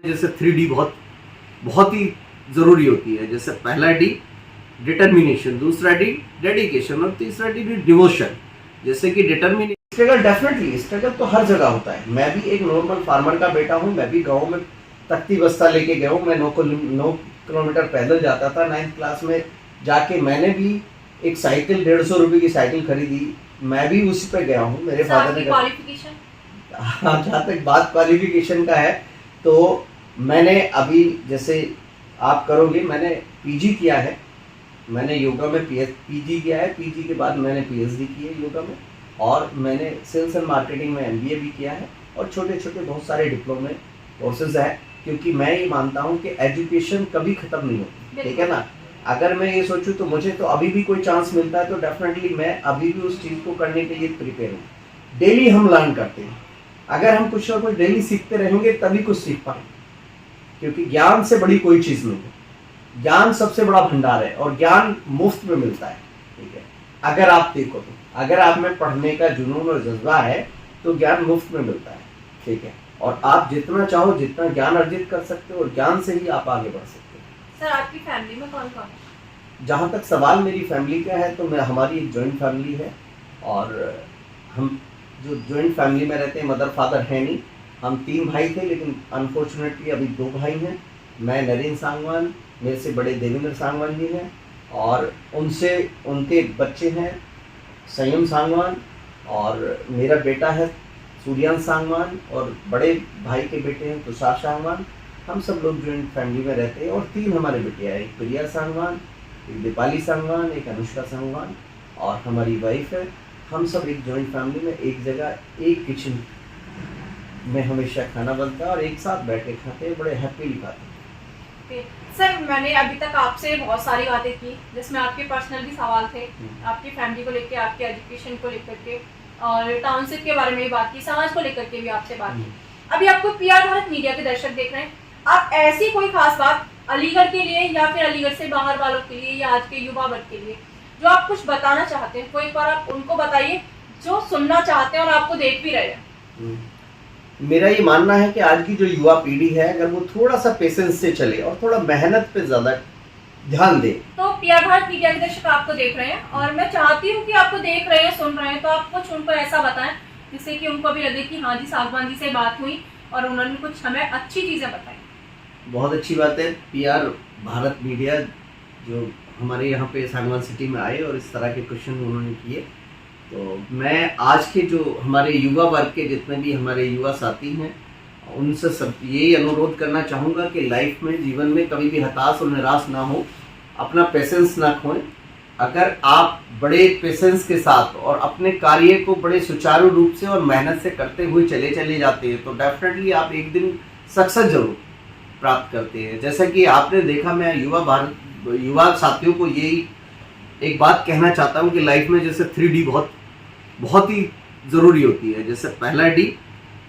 जैसे 3D बहुत बहुत ही ज़रूरी होती है। जैसे पहला डी डिटर्मिनेशन, दूसरा डी डेडिकेशन और तीसरा डी डिवोशन। जैसे कि डिटर्मिनेशन, स्ट्रगल डेफिनेटली स्ट्रगल तो हर जगह होता है। मैं भी एक नॉर्मल फार्मर का बेटा हूँ। मैं भी गाँव में तख्ती बस्ता लेके गया हूँ। मैं 9 किलोमीटर पैदल जाता था 9th क्लास में जाके। मैंने भी एक साइकिल 150 रुपये की साइकिल खरीदी, मैं भी उसी पे गया हूँ। मेरे फादर ने क्वालिफिकेशन, हाँ, जहाँ तक बात क्वालिफिकेशन का है तो मैंने अभी जैसे आप करोगे, मैंने पीजी किया है। मैंने योगा में पीजी किया है। पीजी के बाद मैंने पीएचडी की है योगा में, और मैंने सेल्स एंड मार्केटिंग में एमबीए भी किया है, और छोटे छोटे बहुत सारे डिप्लोमे कोर्सेज है। क्योंकि मैं ये मानता हूँ कि एजुकेशन कभी ख़त्म नहीं होती, ठीक है ना। अगर मैं ये सोचूं तो मुझे तो अभी भी कोई चांस मिलता है तो डेफिनेटली मैं अभी भी उस चीज़ को करने के लिए प्रिपेयर हूँ। डेली हम लर्न करते हैं। अगर हम कुछ ना कुछ डेली सीखते रहेंगे तभी कुछ सीख पाएंगे, क्योंकि ज्ञान से बड़ी कोई चीज़ नहीं है। ज्ञान सबसे बड़ा भंडार है और ज्ञान मुफ्त में मिलता है, ठीक है। अगर आप देखो तो अगर आप में पढ़ने का जुनून और जज्बा है तो ज्ञान मुफ्त में मिलता है, ठीक है। और आप जितना चाहो जितना ज्ञान अर्जित कर सकते हो, और ज्ञान से ही आप आगे बढ़ सकते हो। सर आपकी फैमिली में कौन कौन है? जहाँ तक सवाल मेरी फैमिली का है तो मैं हमारी एक जॉइंट फैमिली है, और हम जो जॉइंट फैमिली में रहते हैं, मदर फादर है नहीं। हम 3 भाई थे, लेकिन अनफॉर्चुनेटली अभी 2 भाई हैं। मैं नरेंद्र सांगवान, मेरे से बड़े देवेंद्र सांगवान जी हैं, और उनसे उनके बच्चे हैं संयम सांगवान, और मेरा बेटा है सूर्यांश सांगवान, और बड़े भाई के बेटे हैं तुषार सांगवान। हम सब लोग जॉइंट फैमिली में रहते हैं, और 3 हमारे बेटियाँ हैं, एक प्रिया सांगवान, एक दीपाली सांगवान, एक अनुष्का सांगवान, और हमारी वाइफ है। हम सब एक जॉइंट फैमिली में एक जगह एक किचन में हमेशा खाना बनता है, और एक साथ बैठ के खाते हैं, बड़े हैप्पीली खाते हैं। सर मैंने अभी तक आपसे बहुत सारी बातें की, जिसमें आपके पर्सनल भी सवाल थे, आपकी फैमिली को लेकर, आपके एजुकेशन को लेकर के, और टाउनशिप के बारे में भी बात की, समाज को लेकर के भी आपसे बात की। अभी आपको पीआर भारत मीडिया के दर्शक देख रहे हैं, आप ऐसी कोई खास बात अलीगढ़ के लिए या फिर अलीगढ़ से बाहर वालों के लिए या आज के युवा वर्ग के लिए जो आप कुछ बताना चाहते हैं, कोई एक बार आप उनको बताइए जो सुनना चाहते हैं और आपको देख भी रहे हैं। मेरा ये मानना है कि आज की जो युवा पीढ़ी है, अगर वो थोड़ा सा पेशेंस से चले और थोड़ा मेहनत पे ज़्यादा ध्यान दे। तो पीआर भारत मीडिया के दर्शक आपको देख रहे हैं, और मैं चाहती हूँ कि आपको देख रहे हैं, सुन रहे हैं, तो आप कुछ उनको ऐसा बताएं जिससे कि उनको भी लगे कि हाँ जी, सांगवान जी से बात हुई और उन्होंने कुछ हमें अच्छी चीज़ें बताई। बहुत अच्छी बात है। पीआर भारत मीडिया जो हमारे यहाँ पे सांगवान सिटी में आए और इस तरह के क्वेश्चन उन्होंने किए, तो मैं आज के जो हमारे युवा वर्ग के जितने भी हमारे युवा साथी हैं, उनसे सब यही अनुरोध करना चाहूँगा कि लाइफ में, जीवन में कभी भी हताश और निराश ना हो, अपना पेशेंस ना खोएं। अगर आप बड़े पेशेंस के साथ और अपने कार्य को बड़े सुचारू रूप से और मेहनत से करते हुए चले जाते हैं तो डेफिनेटली आप एक दिन सक्सेस जरूर प्राप्त करते हैं। जैसा कि आपने देखा, मैं युवा साथियों को यही एक बात कहना चाहता हूँ कि लाइफ में जैसे 3D बहुत ही ज़रूरी होती है। जैसे पहला डी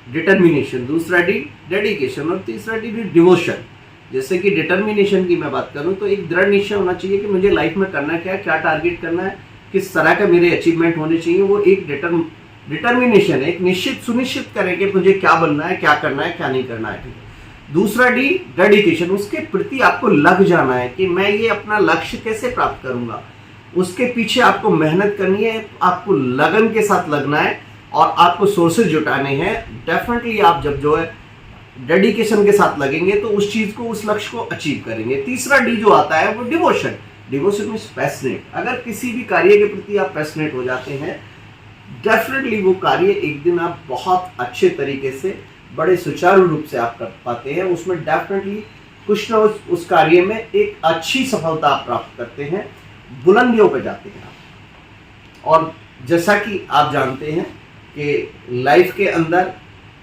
डिटर्मिनेशन, दूसरा डी डेडिकेशन और तीसरा डी डिवोशन। जैसे कि डिटर्मिनेशन की मैं बात करूं तो एक दृढ़ निश्चय होना चाहिए कि मुझे लाइफ में करना क्या टारगेट करना है, किस तरह का मेरे अचीवमेंट होने चाहिए। वो एक डिटर्मिनेशन है, एक निश्चित सुनिश्चित करें कि मुझे क्या बनना है, क्या करना है, क्या नहीं करना है। दूसरा डी डेडिकेशन, उसके प्रति आपको लग जाना है कि मैं ये अपना लक्ष्य कैसे प्राप्त करूंगा। उसके पीछे आपको मेहनत करनी है, आपको लगन के साथ लगना है, और आपको सोर्सेज जुटाने हैं। डेफिनेटली आप जब जो है डेडिकेशन के साथ लगेंगे तो उस चीज़ को, उस लक्ष्य को अचीव करेंगे। तीसरा डी जो आता है वो डिवोशन। Devotion means passionate. अगर किसी भी कार्य के प्रति आप पैशनेट हो जाते हैं, डेफिनेटली वो कार्य एक दिन आप बहुत अच्छे तरीके से, बड़े सुचारू रूप से आप कर पाते हैं। उसमें डेफिनेटली कुछ ना उस कार्य में एक अच्छी सफलता आप प्राप्त करते हैं, बुलंदियों पर जाते हैं आप। और जैसा कि आप जानते हैं कि लाइफ के अंदर,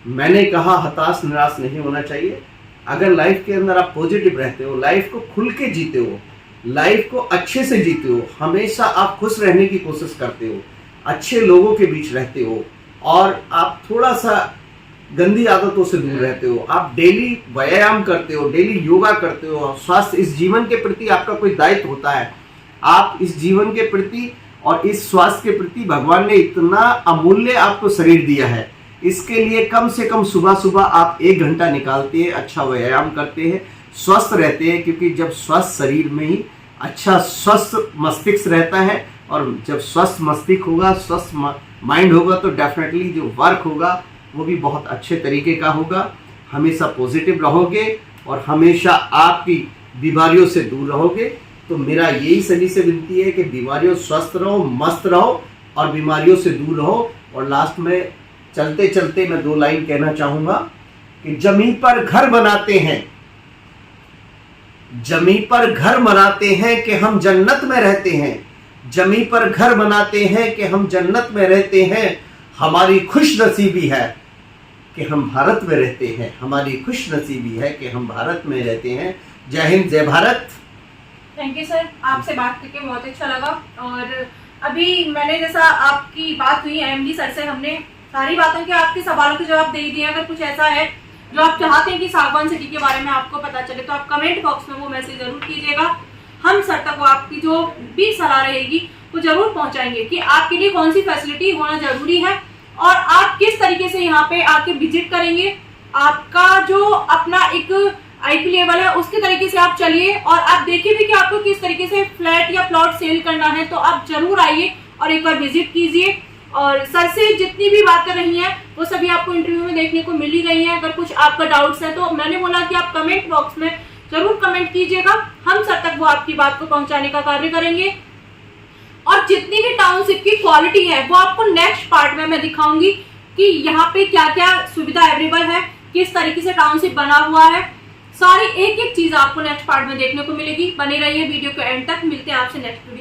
मैंने कहा, हताश निराश नहीं होना चाहिए। अगर लाइफ के अंदर आप पॉजिटिव रहते हो, लाइफ को खुल के जीते हो, लाइफ को अच्छे से जीते हो, हमेशा आप खुश रहने की कोशिश करते हो, अच्छे लोगों के बीच रहते हो, और आप थोड़ा सा गंदी आदतों से दूर रहते हो, आप डेली व्यायाम करते हो, डेली योगा करते हो, स्वास्थ्य, इस जीवन के प्रति आपका कोई दायित्व होता है। आप इस जीवन के प्रति और इस स्वास्थ्य के प्रति भगवान ने इतना अमूल्य आपको शरीर दिया है इसके लिए कम से कम सुबह सुबह आप 1 घंटा निकालते हैं, अच्छा व्यायाम करते हैं, स्वस्थ रहते हैं, क्योंकि जब स्वस्थ शरीर में ही अच्छा स्वस्थ मस्तिष्क रहता है, और जब स्वस्थ मस्तिष्क होगा, स्वस्थ माइंड होगा, तो डेफिनेटली जो वर्क होगा वो भी बहुत अच्छे तरीके का होगा। हमेशा पॉजिटिव रहोगे और हमेशा आपकी बीमारियों से दूर रहोगे। तो मेरा यही सभी से विनती है कि बीमारियों स्वस्थ रहो, मस्त रहो और बीमारियों से दूर रहो। और लास्ट में चलते चलते मैं 2 लाइन कहना चाहूँगा कि जमीन पर घर बनाते हैं, जमीन पर घर बनाते हैं कि हम जन्नत में रहते हैं, जमीन पर घर बनाते हैं कि हम जन्नत में रहते हैं। हमारी खुश नसीबी है कि हम भारत में रहते हैं, हमारी खुश नसीबी है कि हम भारत में रहते हैं। जय हिंद, जय भारत। थैंक यू सर, आपसे बात करके बहुत अच्छा लगा। और अभी मैंने जैसा आपकी बात हुई एमडी सर से, हमने सारी बातों के आपके सवालों के जवाब दे दिए। अगर कुछ ऐसा है जो आप चाहते हैं कि सागवान सिटी के बारे में आपको पता चले, तो आप कमेंट बॉक्स में वो मैसेज जरूर कीजिएगा। हम सर तक वो आपकी जो भी सलाह रहेगी वो जरूर पहुंचाएंगे कि आपके लिए कौन सी फैसिलिटी होना जरूरी है और आप किस तरीके से यहाँ पे आके विजिट करेंगे। आपका जो अपना एक आईपी लेवल है उसके तरीके से आप चलिए, और आप देखिए भी कि आपको किस तरीके से फ्लैट या प्लॉट सेल करना है। तो आप जरूर आइए और एक बार विजिट कीजिए। और सर से जितनी भी बातें रही हैं वो सभी आपको इंटरव्यू में देखने को मिल ही रही हैं। अगर कुछ आपका डाउट्स है तो मैंने बोला कि आप कमेंट बॉक्स में जरूर कमेंट कीजिएगा, हम सर तक वो आपकी बात को पहुंचाने का कार्य करेंगे। और जितनी भी टाउनशिप की क्वालिटी है वो आपको नेक्स्ट पार्ट में मैं दिखाऊंगी कि यहाँ पे क्या क्या सुविधा अवेलेबल है, किस तरीके से टाउनशिप बना हुआ है। सारी एक एक चीज आपको नेक्स्ट पार्ट में देखने को मिलेगी। बने रहिए वीडियो के एंड तक। मिलते हैं आपसे नेक्स्ट वीडियो।